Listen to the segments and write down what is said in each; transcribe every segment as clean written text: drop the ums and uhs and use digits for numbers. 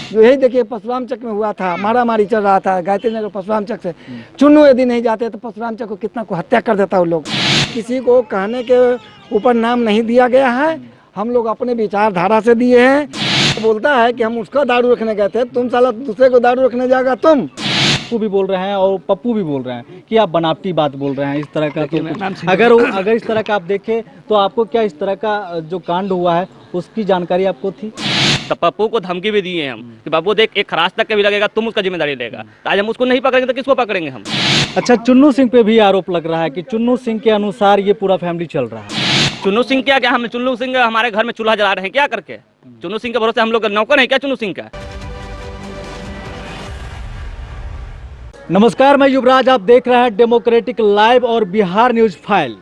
जो यही देखिए परशुराम चक में हुआ था, मारा मारी चल रहा था गायत्री नगर परशुराम चक से। चुन्नू यदि नहीं जाते तो परशुराम चक को कितना को हत्या कर देता वो लोग। किसी को कहने के ऊपर नाम नहीं दिया गया है, हम लोग अपने विचारधारा से दिए हैं। बोलता है कि हम उसका दारू रखने गए थे, तुम साला दूसरे को दारू रखने जाएगा तुम। पप्पू भी बोल रहे हैं और पप्पू भी बोल रहे हैं कि आप बनावटी बात बोल रहे हैं इस तरह का। तो अगर इस तरह का आप देखें तो आपको क्या इस तरह का जो कांड हुआ है उसकी जानकारी आपको थी? तो पप्पू को धमकी भी दी है हम कि बाबू देख, एक खराश तक के भी लगेगा तुम उसका जिम्मेदारी लेगा। तो आज हम उसको नहीं पकड़ेंगे तो किसको पकड़ेंगे हम? अच्छा, चुन्नू सिंह पे भी आरोप लग रहा है कि चुन्नू सिंह के अनुसार ये पूरा फैमिली चल रहा है। चुन्नू सिंह क्या हम चुन्नू सिंह हमारे घर में चूल्हा जला रहे हैं क्या करके? चुन्नू सिंह के भरोसे हम लोग नौकर है क्या चुन्नू सिंह का? नमस्कार, मैं युवराज, आप देख रहे हैं डेमोक्रेटिक लाइव और बिहार न्यूज फाइल।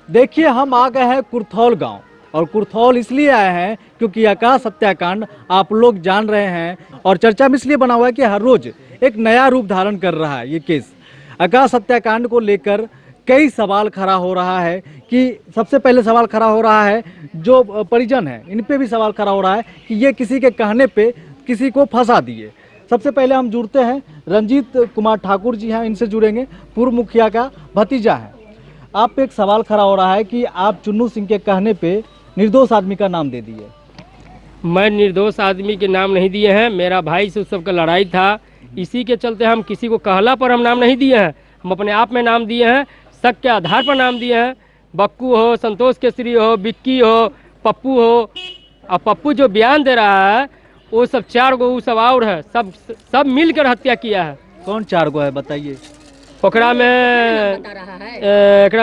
देखिए, हम आ गए हैं कुर्थौल गांव, और कुर्थौल इसलिए आए हैं क्योंकि आकाश हत्याकांड आप लोग जान रहे हैं और चर्चा में इसलिए बना हुआ है कि हर रोज एक नया रूप धारण कर रहा है ये केस। आकाश हत्याकांड को लेकर कई सवाल खड़ा हो रहा है कि सबसे पहले सवाल खड़ा हो रहा है जो परिजन है, इन पे भी सवाल खड़ा हो रहा है कि ये किसी के कहने पे किसी को फंसा दिए। सबसे पहले हम जुड़ते हैं, रंजीत कुमार ठाकुर जी हैं, इनसे जुड़ेंगे, पूर्व मुखिया का भतीजा है। आप पे एक सवाल खड़ा हो रहा है कि आप चुन्नू सिंह के कहने पे निर्दोष आदमी का नाम दे दिए। मैं निर्दोष आदमी के नाम नहीं दिए हैं, मेरा भाई से उस सबका लड़ाई था, इसी के चलते हम किसी को कहला पर हम नाम नहीं दिए हैं, हम अपने आप में नाम दिए हैं, शक के आधार पर नाम दिए हैं। बक्कू हो, संतोष केसरी हो, बिक्की हो, पप्पू हो। अब पप्पू जो बयान दे रहा है वो सब चार गो वो सब और है, सब मिलकर हत्या किया है। कौन चार गो है बताइए? ओकरा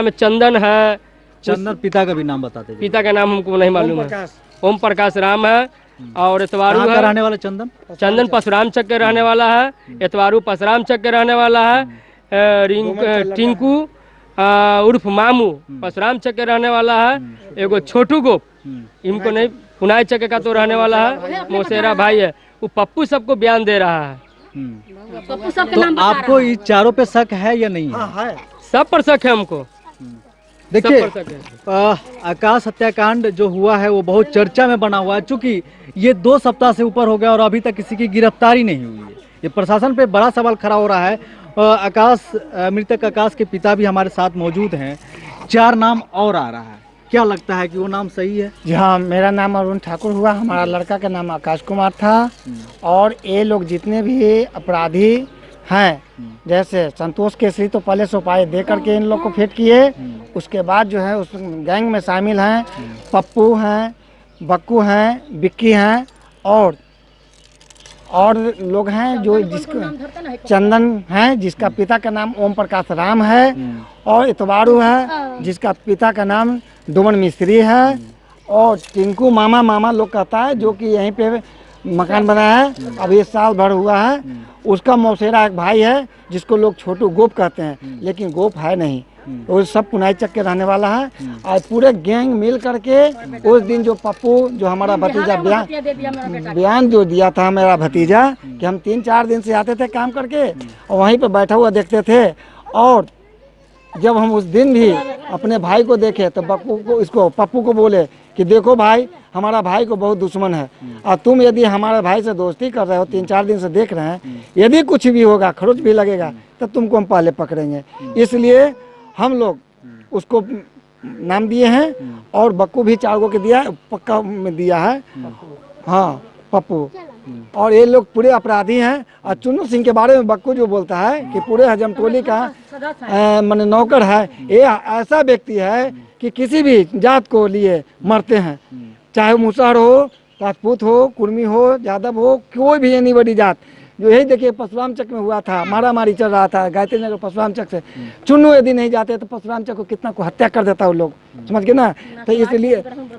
में चंदन है। चंदन पिता का भी नाम बताते हैं। पिता का नाम हमको नहीं मालूम है। ओम प्रकाश राम है और एतवारू है। रहने वाला चंदन परशुराम चक के रहने वाला है। एतवारू परशुराम चक के रहने वाला है। टिंकू उर्फ मामू परशुराम चक के रहने वाला है। एगो छोटू गोप, इनको नहीं, पुनाई चक का तो रहने वाला है, मोसेरा भाई है। वो पप्पू सबको बयान दे रहा है। तो आपको इस चारों पे शक है या नहीं है? सब पर शक है हमको। देखिए, आकाश हत्याकांड जो हुआ है वो बहुत चर्चा में बना हुआ है, चूंकि ये 2 सप्ताह से ऊपर हो गया और अभी तक किसी की गिरफ्तारी नहीं हुई है। ये प्रशासन पे बड़ा सवाल खड़ा हो रहा है। मृतक आकाश के पिता भी हमारे साथ मौजूद हैं। 4 नाम और आ रहा है, क्या लगता है कि वो नाम सही है? जी हाँ, मेरा नाम अरुण ठाकुर हुआ, हमारा लड़का का नाम आकाश कुमार था। और ये लोग जितने भी अपराधी हैं, जैसे संतोष केसरी तो पहले सोपाई दे करके इन लोग को फिट किए, उसके बाद जो है उस गैंग में शामिल हैं पप्पू हैं, बक्कू हैं, बिक्की हैं और लोग हैं जो जिसका चंदन है, जिसका पिता का नाम ओम प्रकाश राम है, और इतवारू है जिसका पिता का नाम डोमन मिस्त्री है, और टिंकू मामा लोग कहता है जो कि यहीं पे मकान बनाया है, अब ये साल भर हुआ है। उसका मौसेरा एक भाई है जिसको लोग छोटू गोप कहते हैं, लेकिन गोप है नहीं, वो सब पुनाई चक के रहने वाला है। और पूरे गैंग मिल करके उस दिन जो पप्पू जो हमारा भतीजा बयान जो दिया था मेरा भतीजा कि हम 3-4 दिन से आते थे काम करके और वहीं पे बैठा हुआ देखते थे, और जब हम उस दिन भी अपने भाई को देखे तो पप्पू को बोले कि देखो भाई, हमारा भाई को बहुत दुश्मन है और तुम यदि हमारे भाई से दोस्ती कर रहे हो, 3-4 दिन से देख रहे हैं, यदि कुछ भी होगा, खरोच भी लगेगा तो तुमको हम पहले पकड़ेंगे। इसलिए हम लोग उसको नाम दिए हैं, और बक्कू भी 4 गो के दिया है, पक्का में दिया है, हाँ पप्पू। और ये लोग पूरे अपराधी हैं। और चुन्नू सिंह के बारे में बक्कू जो बोलता है कि पूरे हजम टोली का माने नौकर है, ये ऐसा व्यक्ति है कि किसी भी जात को लिए मरते हैं, चाहे मुसहर हो, राजपूत हो, कुर्मी हो, यादव हो, कोई भी एनी बड़ी जात। जो यही देखिए परशुराम चक में हुआ था, मारा मारी चल रहा था गायत्री नगर परशुराम चक से। चुन्नू यदि नहीं जाते तो परशुराम चक को कितना को हत्या कर देता वो लोग, समझ गए ना। तो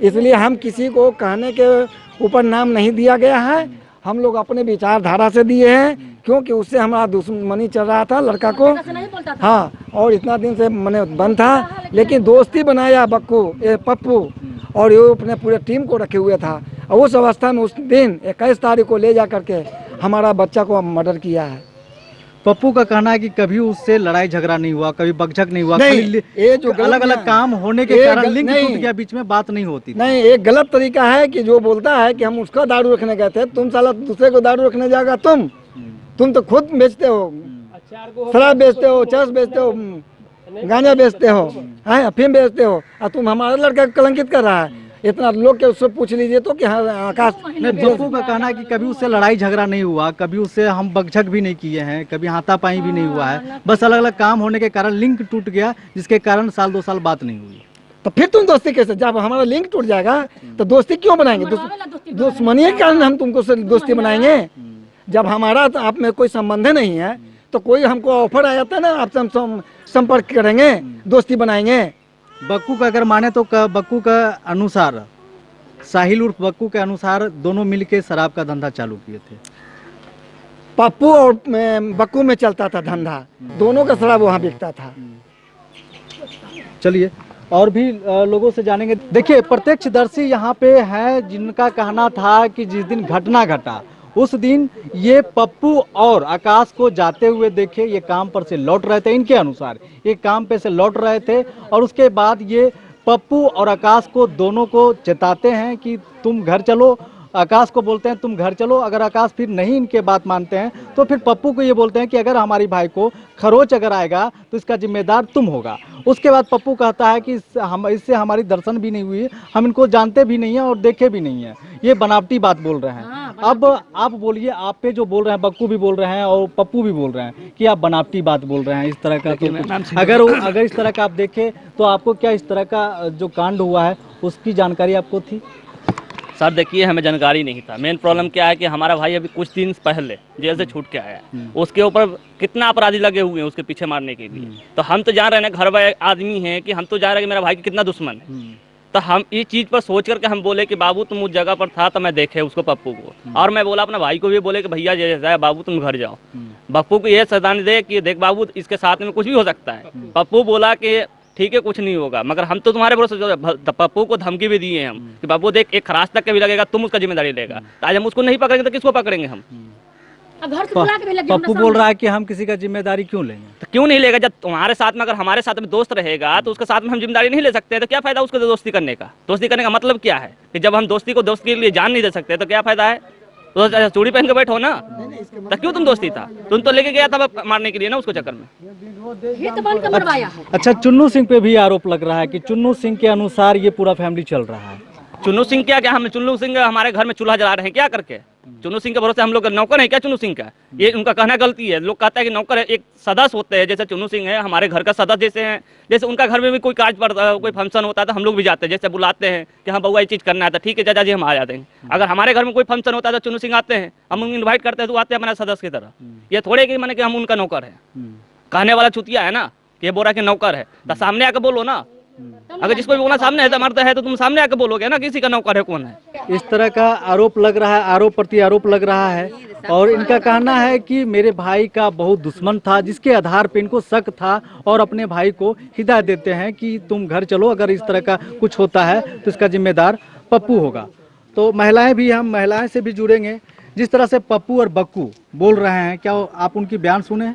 इसलिए हम किसी को कहने के ऊपर नाम नहीं दिया गया है, हम लोग अपने विचारधारा से दिए हैं, क्योंकि उससे हमारा दुश्मनी चल रहा था लड़का को, हाँ, और इतना दिन से मैंने बंद था, लेकिन दोस्ती बनाया पप्पू और ये अपने पूरे टीम को रखे हुए था। और उस अवस्था में उस दिन 21 तारीख को ले जा करके हमारा बच्चा को मर्डर किया है। पप्पू का कहना है कि कभी उससे लड़ाई झगड़ा नहीं हुआ, कभी बकझक नहीं हुआ, नहीं, खाली ये जो अलग अलग काम होने के कारण लिंक टूट गया, बीच में बात नहीं होती थी। नहीं, एक गलत तरीका है कि जो बोलता है कि हम उसका दारू रखने गए थे, तुम साला दूसरे को दारू रखने जाएगा, तुम तो खुद बेचते हो, शराब बेचते हो, चरस बेचते हो, गांजा बेचते हो, हैं, अफीम बेचते हो, और तुम हमारे लड़का को कलंकित कर रहा है। इतना लोग के उससे पूछ लीजिए तो कि हाँ आकाश नहीं, पप्पू का कहना है कि कभी उससे लड़ाई झगड़ा नहीं हुआ, कभी उससे हम बकझक भी नहीं किए हैं, कभी हाथापाई भी नहीं हुआ है, बस अलग अलग काम होने के कारण लिंक टूट गया, जिसके कारण साल 2 साल बात नहीं हुई। तो फिर तुम दोस्ती कैसे? जब हमारा लिंक टूट जाएगा तो दोस्ती क्यों बनाएंगे? दुश्मनी के कारण हम तुमको से दोस्ती बनाएंगे। जब हमारा तो आप में कोई संबंध नहीं है तो कोई हमको ऑफर आ जाता है ना, आपसे हम संपर्क करेंगे, दोस्ती बनाएंगे। बक्कू का अगर माने तो बक्कू का अनुसार, साहिल उर्फ बक्कू के अनुसार दोनों मिलके शराब का धंधा चालू किए थे। पप्पू और बक्कू में चलता था धंधा, दोनों का शराब वहाँ बिकता था। चलिए और भी लोगों से जानेंगे। देखिए प्रत्यक्षदर्शी यहाँ पे हैं जिनका कहना था कि जिस दिन घटना घटा उस दिन ये पप्पू और आकाश को जाते हुए देखे, ये काम पर से लौट रहे थे, इनके अनुसार ये काम पे से लौट रहे थे, और उसके बाद ये पप्पू और आकाश को दोनों को चेताते हैं कि तुम घर चलो। आकाश को बोलते हैं तुम घर चलो, अगर आकाश फिर नहीं इनके बात मानते हैं तो फिर पप्पू को ये बोलते हैं कि अगर हमारी भाई को खरोच अगर आएगा तो इसका जिम्मेदार तुम होगा। उसके बाद पप्पू कहता है कि इससे हमारी दर्शन भी नहीं हुई, हम इनको जानते भी नहीं हैं और देखे भी नहीं हैं, ये बनावटी बात बोल रहे हैं। अब आप बोलिए, आप पे जो बोल रहे हैं बक्कू भी बोल रहे हैं और पप्पू भी बोल रहे हैं कि आप बनावटी बात बोल रहे हैं इस तरह का, तो अगर इस तरह का आप देखें तो आपको क्या इस तरह का जो कांड हुआ है उसकी जानकारी आपको थी? सर देखिए, हमें जानकारी नहीं था। मेन प्रॉब्लम क्या है कि हमारा भाई अभी कुछ दिन पहले जेल से छूट के आया है, उसके ऊपर कितना अपराधी लगे हुए हैं उसके पीछे मारने के लिए। तो हम तो जान रहे हैं, घर वाले आदमी हैं, कि हम तो जान रहे हैं कि मेरा भाई कितना दुश्मन है। तो हम इस चीज़ पर सोच करके हम बोले कि बाबू तुम उस जगह पर था तो मैं देखे उसको, पप्पू को, और मैं बोला अपने भाई को भी बोले कि भैया जैसा है बाबू तुम घर जाओ। पप्पू को ये सदान दे कि देख बाबू इसके साथ में कुछ भी हो सकता है। पप्पू बोला कि ठीक है कुछ नहीं होगा, मगर हम तो तुम्हारे भरोसे, पप्पू को धमकी भी दिए हम कि बाबू देख एक खराश तक के भी लगेगा तुम उसका जिम्मेदारी लेगा। तो आज हम उसको नहीं पकड़ेंगे तो किसको पकड़ेंगे हम? पप्पू बोल रहा है कि हम किसी का जिम्मेदारी क्यों लेंगे? तो क्यों नहीं लेगा? जब तुम्हारे साथ में, अगर हमारे साथ में दोस्त रहेगा तो उसके साथ में हम जिम्मेदारी नहीं ले सकते, तो क्या फायदा उसको दोस्ती करने का? दोस्ती करने का मतलब क्या है कि जब हम दोस्ती को दोस्ती के लिए जान नहीं दे सकते तो क्या फायदा है? तो चूड़ी पहन के बैठो ना, तो क्यों तुम दोस्ती था? तुम तो लेके गया था मारने के लिए ना उसको चक्कर में। अच्छा, चुन्नू सिंह पे भी आरोप लग रहा है कि चुन्नू सिंह के अनुसार ये पूरा फैमिली चल रहा है। चुन्नू सिंह क्या हम चुन्नू सिंह हमारे घर में चूल्हा जला रहे हैं क्या करके? चुन्नू सिंह के भरोसे हम लोग नौकर है क्या? चुन्नू सिंह का ये उनका कहना गलती है। लोग कहता है कि नौकर है, एक सदस्य होते हैं, जैसे चुन्नू सिंह है हमारे घर का सदस्य जैसे हैं। जैसे उनका घर में भी कोई कार्य पड़ता है, कोई फंक्शन होता है तो हम लोग भी जाते हैं, जैसे बुलाते हैं कि हाँ बउआ ये चीज़ करना है तो ठीक है चाचा जी हम आ जाते हैं। अगर हमारे घर में कोई फंक्शन होता है तो चुन्नू सिंह आते हैं, हम उनको इन्वाइट करते हैं तो आते हैं हमारे सदस्य की तरह। ये थोड़े कि मैंने कि हम उनका नौकर है, कहने वाला चुतिया है ना कि ये बोरा के नौकर है, तो सामने आकर बोलो ना। अगर जिसको भी बोलना सामने है तो मरता है तो तुम सामने आकर बोलोगे ना किसी का नौकर है कौन है। इस तरह का आरोप लग रहा है, आरोप प्रति आरोप लग रहा है, और इनका कहना है कि मेरे भाई का बहुत दुश्मन था, जिसके आधार पे इनको शक था और अपने भाई को हिदायत देते हैं कि तुम घर चलो, अगर इस तरह का कुछ होता है तो इसका जिम्मेदार पप्पू होगा। तो महिलाएं भी, हम महिलाएं से भी जुड़ेंगे। जिस तरह से पप्पू और बक्कू बोल रहे हैं, क्या आप उनकी बयान सुने?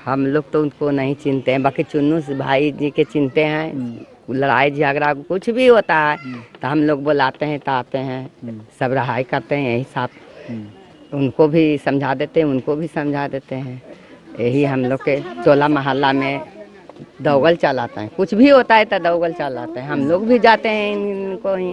हम लोग तो उनको नहीं चिनते हैं, बाकी चुन्नू भाई जी के चिनते हैं। लड़ाई झगड़ा कुछ भी होता है तो हम लोग बुलाते हैं तो आते हैं, सब रहाई करते हैं, यही साथ उनको भी समझा देते हैं, उनको भी समझा देते हैं। यही हम लोग के टोला मोहल्ला में दौगल चलाते हैं, कुछ भी होता है तो दौगल चलाते हैं। हम लोग भी जाते हैं इनको ही,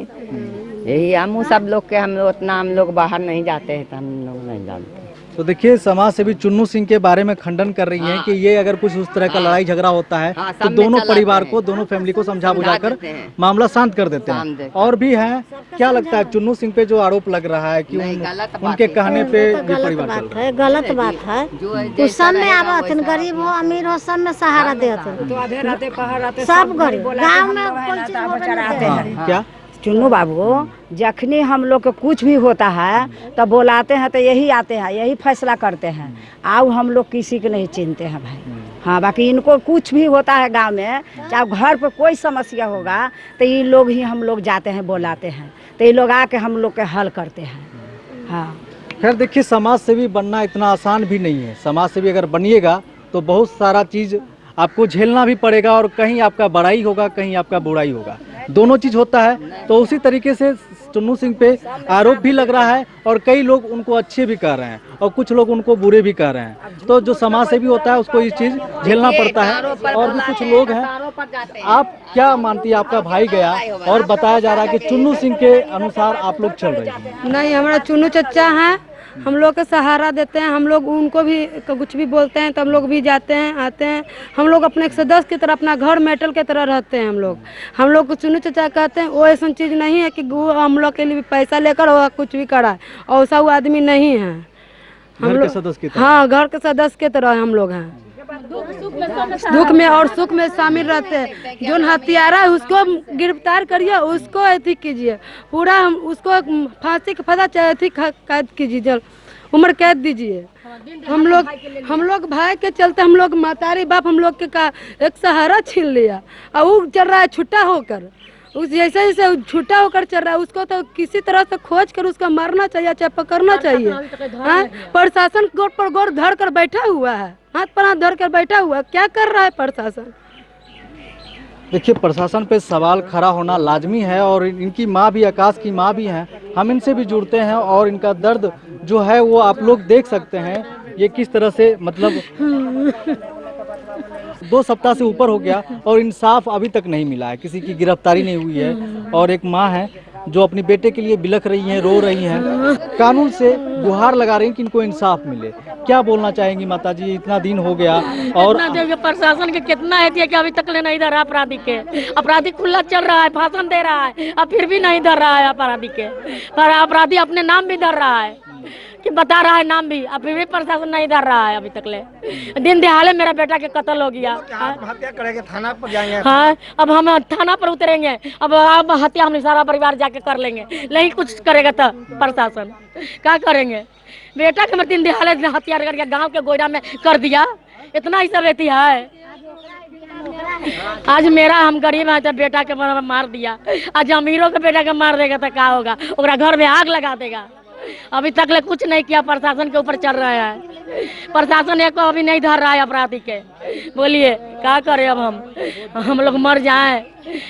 यही हम सब लोग के, हम लोग उतना हम लोग बाहर नहीं जाते हैं तो हम लोग नहीं जानते। तो देखिए समाज सेवी चुन्नू सिंह के बारे में खंडन कर रही हैं कि ये अगर कुछ उस तरह का लड़ाई झगड़ा होता है तो दोनों परिवार को, दोनों फैमिली को समझा बुझाकर मामला शांत कर देते हैं। और भी हैं, क्या लगता है चुन्नू सिंह पे जो आरोप लग रहा है कि उनके कहने पे ये परिवार चल रहा है? गलत बात है। कुछ सब में आवा, गरीब हो अमीर हो सब में सहारा देते, सब गरीब गाँव में कोई चीज होवे नहीं देते। क्या चुन्नू बाबू जखनी हम लोग के कुछ भी होता है तो बुलाते हैं तो यही आते हैं, यही फैसला करते हैं। आओ हम लोग किसी को नहीं चिनते हैं भाई। हाँ, बाकी इनको कुछ भी होता है गांव में, चाहे घर पर कोई समस्या होगा तो ये लोग ही हम लोग जाते हैं, बुलाते हैं तो ये लोग आके हम लोग के हल करते हैं। हाँ, खैर देखिए, समाज सेवी बनना इतना आसान भी नहीं है। समाज सेवी अगर बनिएगा तो बहुत सारा चीज़ आपको झेलना भी पड़ेगा, और कहीं आपका बड़ाई होगा, कहीं आपका बुराई होगा, दोनों चीज़ होता है। तो उसी तरीके से चुन्नू सिंह पे आरोप भी लग रहा है, और कई लोग उनको अच्छे भी कह रहे हैं और कुछ लोग उनको बुरे भी कह रहे हैं। तो जो समाज सेवी होता है उसको ये चीज़ झेलना पड़ता है। और भी कुछ लोग हैं, आप क्या मानती है? आपका भाई गया और बताया जा रहा है कि चुन्नू सिंह के अनुसार आप लोग चल रहे हैं। नहीं, हमारा चुन्नू चचा हैं, हम लोग का सहारा देते हैं। हम लोग उनको भी कुछ भी बोलते हैं तो हम लोग भी जाते हैं, आते हैं। हम लोग अपने एक सदस्य की तरह, अपना घर मेटल की तरह रहते हैं। हम लोग को चुन्नू चचा कहते हैं। वो ऐसा चीज़ नहीं है कि वो हम लोग के लिए पैसा लेकर वो कुछ भी करा, और ऐसा वो आदमी नहीं है। हम लोग सदस्य की तरह, हाँ, घर के सदस्य की तरह हम लोग हैं। दुख में और सुख में शामिल रहते हैं। जो हत्यारा है उसको गिरफ्तार करिए, उसको अथी कीजिए, पूरा हम उसको फांसी का फंसा चाहे अथी कैद कीजिए, उम्र कैद दीजिए। हम लोग भाई के चलते हम लोग मातारी बाप हम लोग के का एक सहारा छीन लिया, और वो चल रहा है छुट्टा होकर। उस जैसे जैसे छुट्टा होकर चल रहा है, उसको तो किसी तरह से खोज कर उसका मारना चाहिए, चाहे पकड़ना चाहिए। प्रशासन गोड़ पर गोड़ धर कर बैठा हुआ है, हाथ पर हाथ धर कर बैठा हुआ है। क्या कर रहा है प्रशासन? देखिए, प्रशासन पे सवाल खड़ा होना लाजमी है, और इनकी माँ भी, आकाश की माँ भी हैं। हम इनसे भी जुड़ते हैं और इनका दर्द जो है वो आप लोग देख सकते हैं। ये किस तरह से, मतलब 2 सप्ताह से ऊपर हो गया और इंसाफ अभी तक नहीं मिला है, किसी की गिरफ्तारी नहीं हुई है। और एक माँ है जो अपने बेटे के लिए बिलख रही हैं, रो रही हैं, कानून से गुहार लगा रही हैं कि इनको इंसाफ मिले। क्या बोलना चाहेंगी माता जी? इतना दिन हो गया और प्रशासन के कितना है कि अभी तक नहीं धरा अपराधी के। अपराधी खुला चल रहा है, भाषण दे रहा है, अब फिर भी नहीं धर रहा है अपराधी के। पर अपराधी अपने नाम भी धर रहा है कि बता रहा है नाम भी, अभी भी प्रशासन नहीं धर रहा है। अभी तक ले दिन दिहाड़े मेरा बेटा के कत्ल हो गया। हत्या करेंगे, थाना पर जाएंगे। हाँ, अब हम थाना पर उतरेंगे। अब हत्या हम सारा परिवार जाके कर लेंगे। नहीं कुछ करेगा तो प्रशासन क्या करेंगे? बेटा के दिन दिहाड़े हत्या करके गांव के गोयरा में कर दिया। इतना ही सब रहती है। आज मेरा, हम गरीब है तो बेटा के मार दिया, आज अमीरों के बेटा के मार देगा तो क्या होगा? ओकरा घर में आग लगा देगा। अभी तक ले कुछ नहीं किया, प्रशासन के ऊपर चल रहा है। प्रशासन एक अभी नहीं धर रहा है अपराधी के। बोलिए क्या करें? अब हम लोग मर जाएं,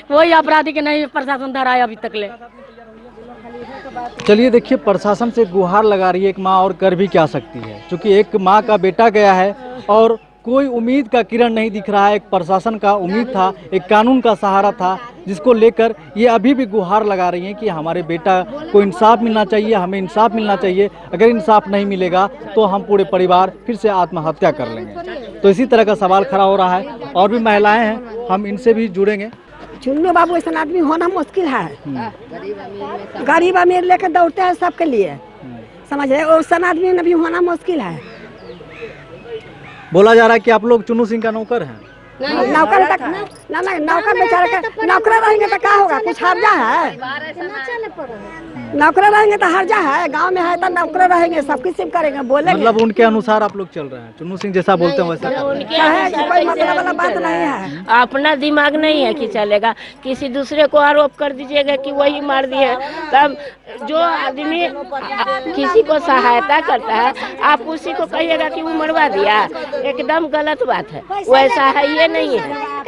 कोई अपराधी के नहीं प्रशासन धरा है अभी तक ले। चलिए देखिए, प्रशासन से गुहार लगा रही है एक माँ, और कर भी क्या सकती है, क्योंकि एक माँ का बेटा गया है और कोई उम्मीद का किरण नहीं दिख रहा है। एक प्रशासन का उम्मीद था, एक कानून का सहारा था, जिसको लेकर ये अभी भी गुहार लगा रही हैं कि हमारे बेटा को इंसाफ मिलना चाहिए, हमें इंसाफ मिलना चाहिए। अगर इंसाफ नहीं मिलेगा तो हम पूरे परिवार फिर से आत्महत्या कर लेंगे। तो इसी तरह का सवाल खड़ा हो रहा है। और भी महिलाएं हैं, हम इनसे भी जुड़ेंगे। चुन्नू बाबू ऐसा आदमी होना मुश्किल है। गरीब अमीर लेकर दौड़ते हैं सबके लिए, समझ रहे? वैसा आदमी भी होना मुश्किल है। बोला जा रहा है कि आप लोग चुन्नू सिंह का नौकर हैं। नौकर तक ना नौकर बेचारे का नौकर रहेंगे तो क्या होगा? कुछ हर्जा है? नौकर रहेंगे तो हर्जा है? गांव में है तो नौकर रहेंगे, सब कुछ करेंगे, बोलेंगे। मतलब उनके अनुसार आप लोग चल रहे हैं, चुन्नू सिंह जैसा बोलते हैं वैसा है, कोई मतलब वाला बात नहीं है। अपना दिमाग नहीं है कि चलेगा। किसी दूसरे को आरोप कर दीजिएगा कि वही मार दिए। तब जो आदमी किसी को सहायता करता है, आप उसी को कहिएगा कि वो मरवा दिया, एकदम गलत बात है। वैसा है, ये नहीं है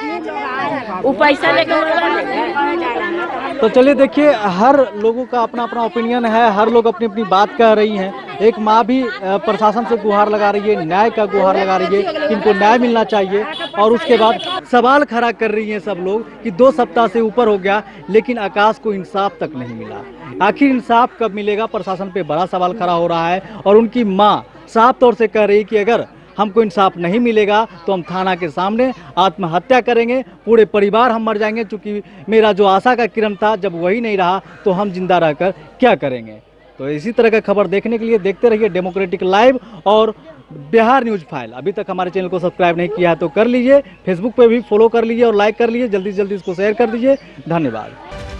वो पैसा लेकर मरवा देगा। तो चलिए देखिए, हर लोगों का अपना अपना ओपिनियन है, हर लोग अपनी अपनी बात कह रही हैं। एक माँ भी प्रशासन से गुहार लगा रही है, न्याय का गुहार लगा रही है कि इनको न्याय मिलना चाहिए। और उसके बाद सवाल खड़ा कर रही हैं सब लोग कि 2 सप्ताह से ऊपर हो गया लेकिन आकाश को इंसाफ तक नहीं मिला। आखिर इंसाफ कब मिलेगा? प्रशासन पे बड़ा सवाल खड़ा हो रहा है। और उनकी माँ साफ तौर से कह रही है कि अगर हमको इंसाफ नहीं मिलेगा तो हम थाना के सामने आत्महत्या करेंगे, पूरे परिवार हम मर जाएंगे। क्योंकि मेरा जो आशा का किरण था, जब वही नहीं रहा तो हम जिंदा रहकर क्या करेंगे। तो इसी तरह का खबर देखने के लिए देखते रहिए डेमोक्रेटिक लाइव और बिहार न्यूज़ फाइल। अभी तक हमारे चैनल को सब्सक्राइब नहीं किया है तो कर लीजिए, फेसबुक पे भी फॉलो कर लीजिए और लाइक कर लीजिए, जल्दी से जल्दी इसको शेयर कर दीजिए। धन्यवाद।